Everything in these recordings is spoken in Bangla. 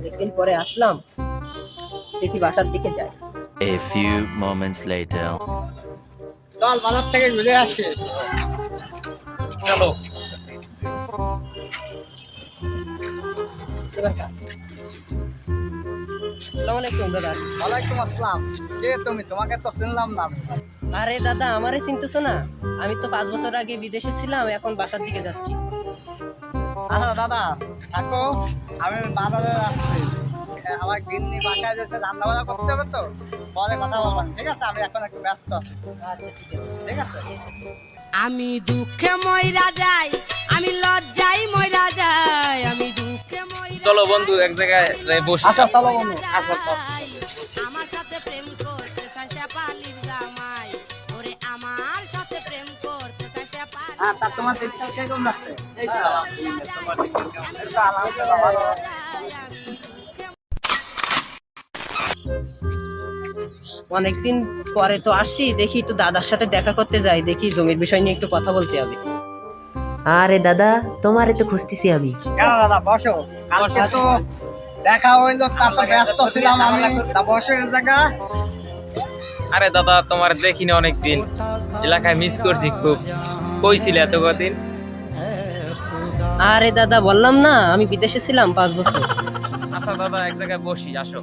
অনেকদিন পরে আসলাম, দেখি বাসার দিকে যাই। A few moments later. চল বাজার থেকে ঘুরে আসি। চলো। আসসালামু আলাইকুম দাদা। ওয়ালাইকুম আসসালাম। কে তুমি? তোমাকে তো চিনলাম না আমি। আরে দাদা, আমারে চিনতেছো না? আমি তো 5 বছর আগে বিদেশে ছিলাম, এখন বাসার দিকে যাচ্ছি। আচ্ছা দাদা থাকো, আমি বাজারে আসছি। আমার গিন্নি বাসায় যাচ্ছে, রান্না বান্না করতে হবে তো, পরে কথা বলবেন, ঠিক আছে? আমি এখন একটু ব্যস্ত আছি। আচ্ছা ঠিক আছে। ঠিক আছে। আমি দুঃখে মইরা যাই, আমি লজ্জায় মইরা যাই, আমি দুঃখে মইরা চলো বন্ধু এক জায়গায় যাই বসি। আচ্ছা চলো বন্ধু। আচ্ছা যাই। আমার সাথে প্রেম করতে চাই সে পালির জামাই, ওরে আমার সাথে প্রেম করতে চাই সে পালির হ্যাঁ, তা তোমার দিনকাল কেমন আছে? এই তো আলহামদুলিল্লাহ ভালো। অনেকদিন পরে তো আসছি, দেখি একটু দাদার সাথে দেখা করতে যাই, দেখি জমির বিষয় নিয়ে একটু কথা বলতে হবে। আরে দাদা, তোমারে তো খুঁজতেছি আমি। কেন দাদা বসো, কালকে তো দেখা হইলো, তা তো ব্যস্ত ছিলাম আমি। তা বসো এই জায়গা। আরে দাদা তোমার দেখিনি অনেকদিন, এলাকায় মিস করছি খুব। কই ছিলে এত কদিন? আরে দাদা, বললাম না আমি বিদেশে ছিলাম 5 বছর। আচ্ছা দাদা এক জায়গায় বসি, আসো।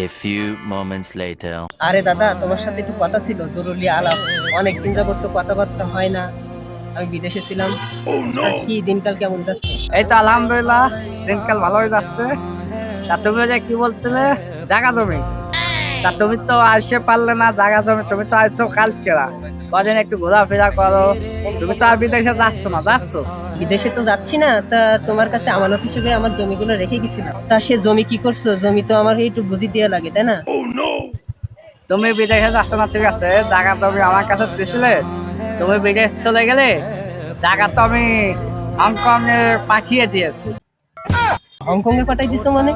A few moments later. আরে দাদা, তোমার সাথে একটু কথা ছিল, জরুরি আলাপ। অনেকদিন যাবত তো কথাবার্তা হয় না, আমি বিদেশে ছিলাম। তা কি দিনকাল কেমন যাচ্ছে? এই তো আলহামদুলিল্লাহ, দিনকাল ভালোই যাচ্ছে। তা তুমি যে কি বলছিলে জায়গা জমি, তা তুমি তো আসতে পারলে না জায়গা জমি, তুমি তো আসছো কালকে, কদিন একটু ঘোরাফেরা করো। তুমি তো আর বিদেশে যাচ্ছ না, যাচ্ছ? বিদেশে তো যাচ্ছি না, তা তোমার কাছে আমানত হিসেবে আমার জমিগুলো রেখে গেছিলাম। তা সে জমি কি করছো? জমি তো আমার একটু বুঝি দেওয়া লাগে, তাই না? তুমি বিদেশে যাচ্ছ না ঠিক আছে, জায়গা তুমি আমার কাছে দিছিলে, তুমি বিদেশ চলে গেলে, জায়গা তো আমি হংকংয়ে পাঠিয়ে দিয়েছি। হংকং এ পাঠাই দিছো মানে?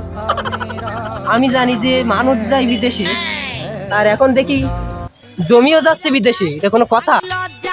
আমি জানি যে মানুষ যায় বিদেশে, আর এখন দেখি জমিও যাচ্ছে বিদেশে, এটা কোনো কথা? লজ্জা